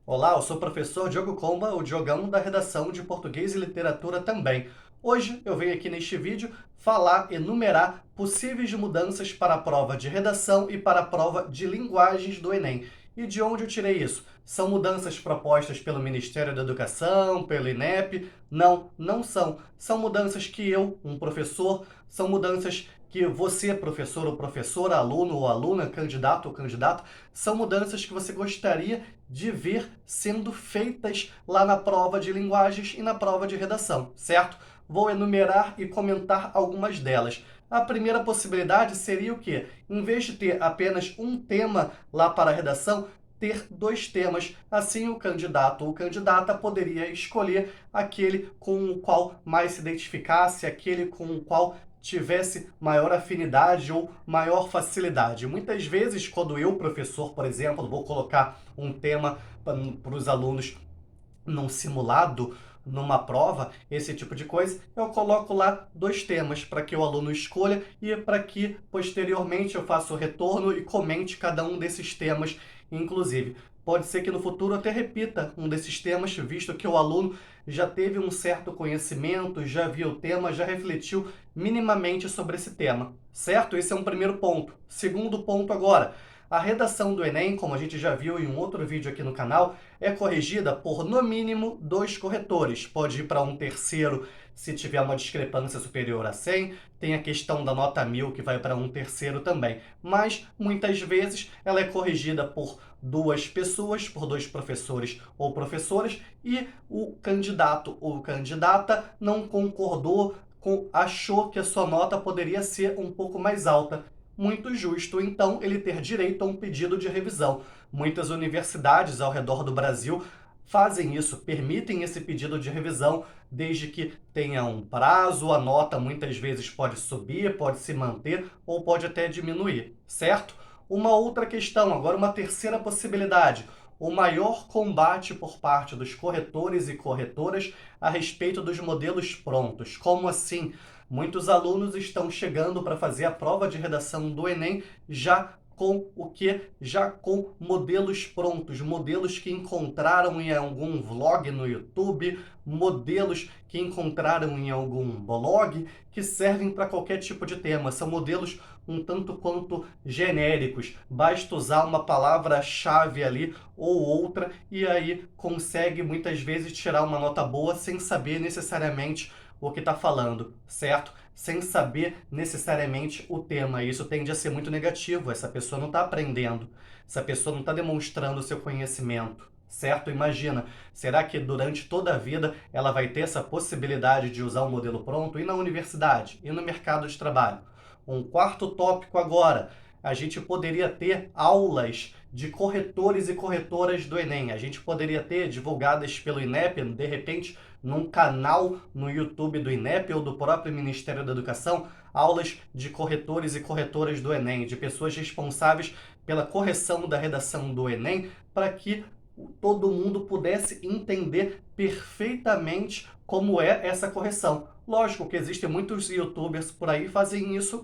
Olá, eu sou o professor Diogo Comba, o Diogão da redação de Português e Literatura também. Hoje eu venho aqui neste vídeo enumerar possíveis mudanças para a prova de redação e para a prova de linguagens do Enem. E de onde eu tirei isso? São mudanças propostas pelo Ministério da Educação, pelo INEP? Não, não são. São mudanças que eu, um professor, são mudanças que você, professor ou professora, aluno ou aluna, candidato ou candidata, são mudanças que você gostaria de ver sendo feitas lá na prova de linguagens e na prova de redação, certo? Vou enumerar e comentar algumas delas. A primeira possibilidade seria o quê? Em vez de ter apenas um tema lá para a redação, ter dois temas. Assim, o candidato ou candidata poderia escolher aquele com o qual mais se identificasse, aquele com o qual tivesse maior afinidade ou maior facilidade. Muitas vezes, quando eu, professor, por exemplo, vou colocar um tema para os alunos num simulado, numa prova, esse tipo de coisa, eu coloco lá dois temas para que o aluno escolha e para que posteriormente eu faça o retorno e comente cada um desses temas, inclusive. Pode ser que no futuro eu até repita um desses temas, visto que o aluno já teve um certo conhecimento, já viu o tema, já refletiu minimamente sobre esse tema, certo? Esse é um primeiro ponto. Segundo ponto agora, a redação do Enem, como a gente já viu em um outro vídeo aqui no canal, é corrigida por, no mínimo, dois corretores. Pode ir para um terceiro se tiver uma discrepância superior a 100, tem a questão da nota 1000 que vai para um terceiro também. Mas, muitas vezes, ela é corrigida por duas pessoas, por dois professores ou professoras, e o candidato ou candidata não concordou, achou que a sua nota poderia ser um pouco mais alta. Muito justo, então, ele ter direito a um pedido de revisão. Muitas universidades ao redor do Brasil fazem isso, permitem esse pedido de revisão, desde que tenha um prazo, a nota muitas vezes pode subir, pode se manter ou pode até diminuir, certo? Uma outra questão, agora uma terceira possibilidade, o maior combate por parte dos corretores e corretoras a respeito dos modelos prontos. Como assim? Muitos alunos estão chegando para fazer a prova de redação do Enem já com o que? Já com modelos prontos, modelos que encontraram em algum vlog no YouTube, modelos que encontraram em algum blog, que servem para qualquer tipo de tema. São modelos um tanto quanto genéricos. Basta usar uma palavra-chave ali ou outra e aí consegue muitas vezes tirar uma nota boa sem saber necessariamente o que está falando, certo? Sem saber necessariamente o tema. Isso tende a ser muito negativo. Essa pessoa não está aprendendo, essa pessoa não está demonstrando o seu conhecimento, certo? Imagina, será que durante toda a vida ela vai ter essa possibilidade de usar um modelo pronto? E na universidade? E no mercado de trabalho? Um quarto tópico agora, a gente poderia ter aulas de corretores e corretoras do Enem. A gente poderia ter divulgadas pelo INEP, de repente, num canal no YouTube do INEP ou do próprio Ministério da Educação, aulas de corretores e corretoras do Enem, de pessoas responsáveis pela correção da redação do Enem, para que todo mundo pudesse entender perfeitamente como é essa correção. Lógico que existem muitos youtubers por aí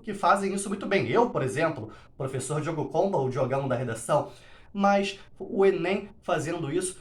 que fazem isso muito bem. Eu, por exemplo, professor Diogo Comba, o Diogão da redação, mas o Enem fazendo isso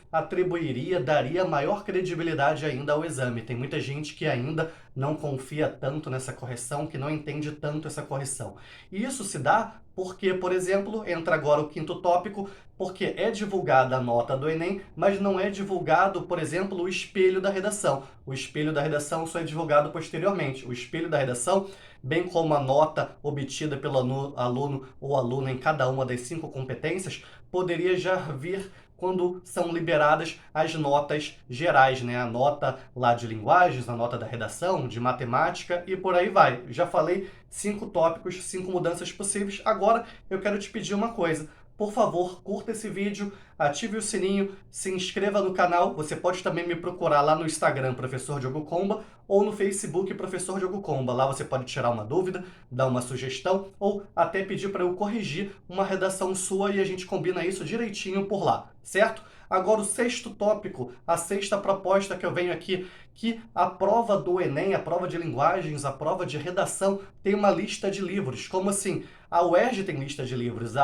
daria maior credibilidade ainda ao exame. Tem muita gente que ainda não confia tanto nessa correção, que não entende tanto essa correção. E isso se dá porque, por exemplo, entra agora o quinto tópico, porque é divulgada a nota do Enem, mas não é divulgado, por exemplo, o espelho da redação. O espelho da redação só é divulgado posteriormente. O espelho da redação, bem como a nota obtida pelo aluno ou aluna em cada uma das 5 competências, poderia já vir quando são liberadas as notas gerais, né? A nota lá de linguagens, a nota da redação, de matemática e por aí vai. Já falei 5 tópicos, 5 mudanças possíveis. Agora eu quero te pedir uma coisa. Por favor, curta esse vídeo, ative o sininho, se inscreva no canal. Você pode também me procurar lá no Instagram, Professor Diogo Comba, ou no Facebook, Professor Diogo Comba. Lá você pode tirar uma dúvida, dar uma sugestão, ou até pedir para eu corrigir uma redação sua e a gente combina isso direitinho por lá, certo? Agora o sexto tópico, a sexta proposta que eu venho aqui, que a prova do Enem, a prova de linguagens, a prova de redação tem uma lista de livros. Como assim? A UERJ tem lista de livros,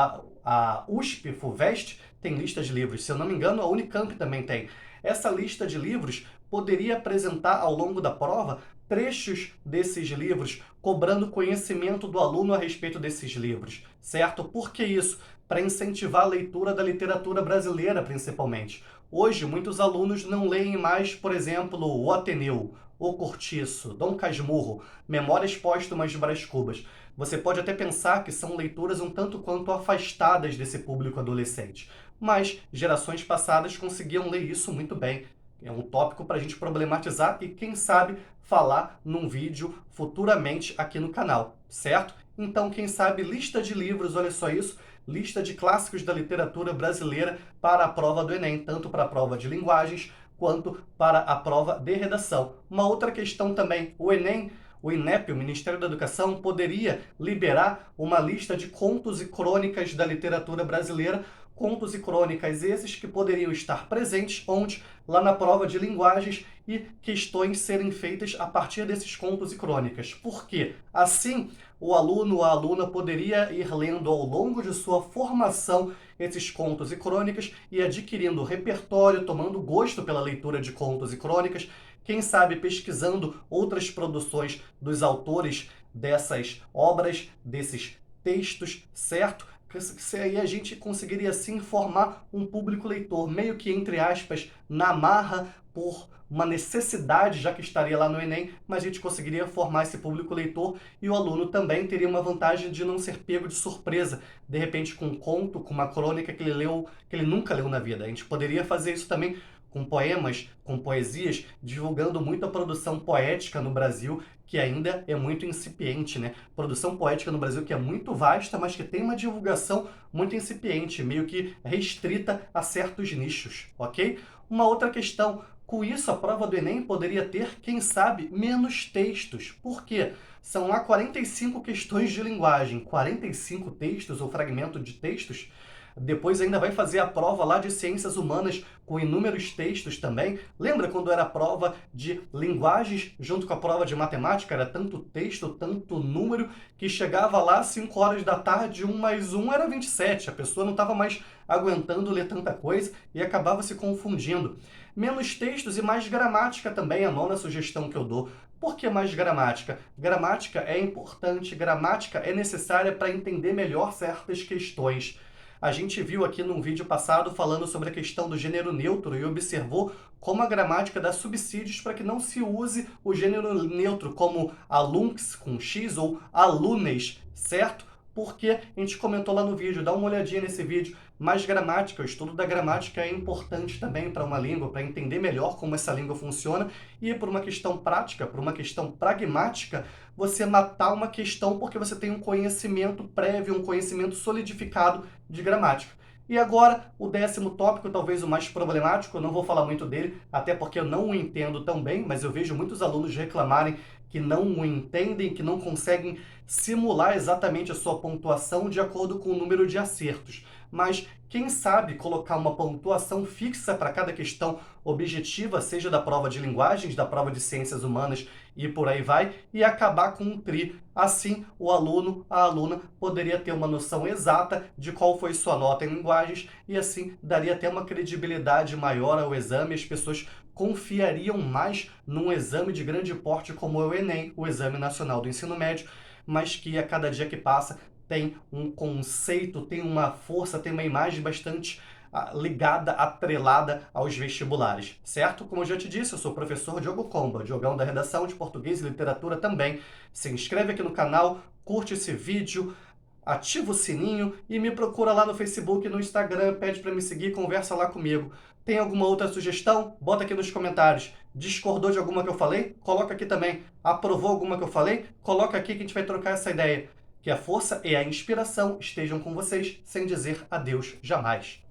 a USP, FUVEST, tem listas de livros. Se eu não me engano, a Unicamp também tem. Essa lista de livros poderia apresentar ao longo da prova trechos desses livros, cobrando conhecimento do aluno a respeito desses livros, certo? Por que isso? Para incentivar a leitura da literatura brasileira, principalmente. Hoje, muitos alunos não leem mais, por exemplo, O Ateneu, O Cortiço, Dom Casmurro, Memórias Póstumas de Brás Cubas. Você pode até pensar que são leituras um tanto quanto afastadas desse público adolescente, mas gerações passadas conseguiam ler isso muito bem. É um tópico para a gente problematizar e, quem sabe, falar num vídeo futuramente aqui no canal, certo? Então, quem sabe, lista de livros, olha só isso, lista de clássicos da literatura brasileira para a prova do Enem, tanto para a prova de linguagens quanto para a prova de redação. Uma outra questão também, o Enem, o INEP, o Ministério da Educação, poderia liberar uma lista de contos e crônicas da literatura brasileira, contos e crônicas esses que poderiam estar presentes onde? Lá na prova de linguagens e questões serem feitas a partir desses contos e crônicas. Por quê? Assim, o aluno ou a aluna poderia ir lendo ao longo de sua formação esses contos e crônicas e adquirindo repertório, tomando gosto pela leitura de contos e crônicas, quem sabe pesquisando outras produções dos autores dessas obras, desses textos, certo? Se aí a gente conseguiria assim formar um público leitor, meio que entre aspas, na marra por uma necessidade, já que estaria lá no Enem, mas a gente conseguiria formar esse público leitor e o aluno também teria uma vantagem de não ser pego de surpresa, de repente com um conto, com uma crônica que ele leu, que ele nunca leu na vida. A gente poderia fazer isso também com poemas, com poesias, divulgando muito a produção poética no Brasil, que ainda é muito incipiente, né? Produção poética no Brasil que é muito vasta, mas que tem uma divulgação muito incipiente, meio que restrita a certos nichos, ok? Uma outra questão, com isso a prova do Enem poderia ter, quem sabe, menos textos. Por quê? São lá 45 questões de linguagem, 45 textos ou fragmentos de textos. Depois ainda vai fazer a prova lá de ciências humanas com inúmeros textos também. Lembra quando era a prova de linguagens junto com a prova de matemática? Era tanto texto, tanto número, que chegava lá às 5 horas da tarde, 1 mais 1 era 27. A pessoa não estava mais aguentando ler tanta coisa e acabava se confundindo. Menos textos e mais gramática também, a nona sugestão que eu dou. Por que mais gramática? Gramática é importante, gramática é necessária para entender melhor certas questões. A gente viu aqui num vídeo passado falando sobre a questão do gênero neutro e observou como a gramática dá subsídios para que não se use o gênero neutro como alunx com x ou alunes, certo? Porque a gente comentou lá no vídeo, dá uma olhadinha nesse vídeo. Mas gramática, o estudo da gramática é importante também para uma língua, para entender melhor como essa língua funciona e por uma questão prática, por uma questão pragmática, você matar uma questão porque você tem um conhecimento prévio, um conhecimento solidificado de gramática. E agora, o 10º tópico, talvez o mais problemático, eu não vou falar muito dele, até porque eu não o entendo tão bem, mas eu vejo muitos alunos reclamarem que não o entendem, que não conseguem simular exatamente a sua pontuação de acordo com o número de acertos. Mas quem sabe colocar uma pontuação fixa para cada questão objetiva, seja da prova de linguagens, da prova de ciências humanas e por aí vai, e acabar com um tri. Assim, o aluno, a aluna, poderia ter uma noção exata de qual foi sua nota em linguagens e assim daria até uma credibilidade maior ao exame, as pessoas confiariam mais num exame de grande porte como é o Enem, o Exame Nacional do Ensino Médio, mas que a cada dia que passa tem um conceito, tem uma força, tem uma imagem bastante ligada, atrelada aos vestibulares, certo? Como eu já te disse, eu sou o professor Diogo Comba, Diogão da redação de português e literatura também. Se inscreve aqui no canal, curte esse vídeo, ativa o sininho e me procura lá no Facebook e no Instagram, pede para me seguir, conversa lá comigo. Tem alguma outra sugestão? Bota aqui nos comentários. Discordou de alguma que eu falei? Coloca aqui também. Aprovou alguma que eu falei? Coloca aqui que a gente vai trocar essa ideia. Que a força e a inspiração estejam com vocês, sem dizer adeus jamais.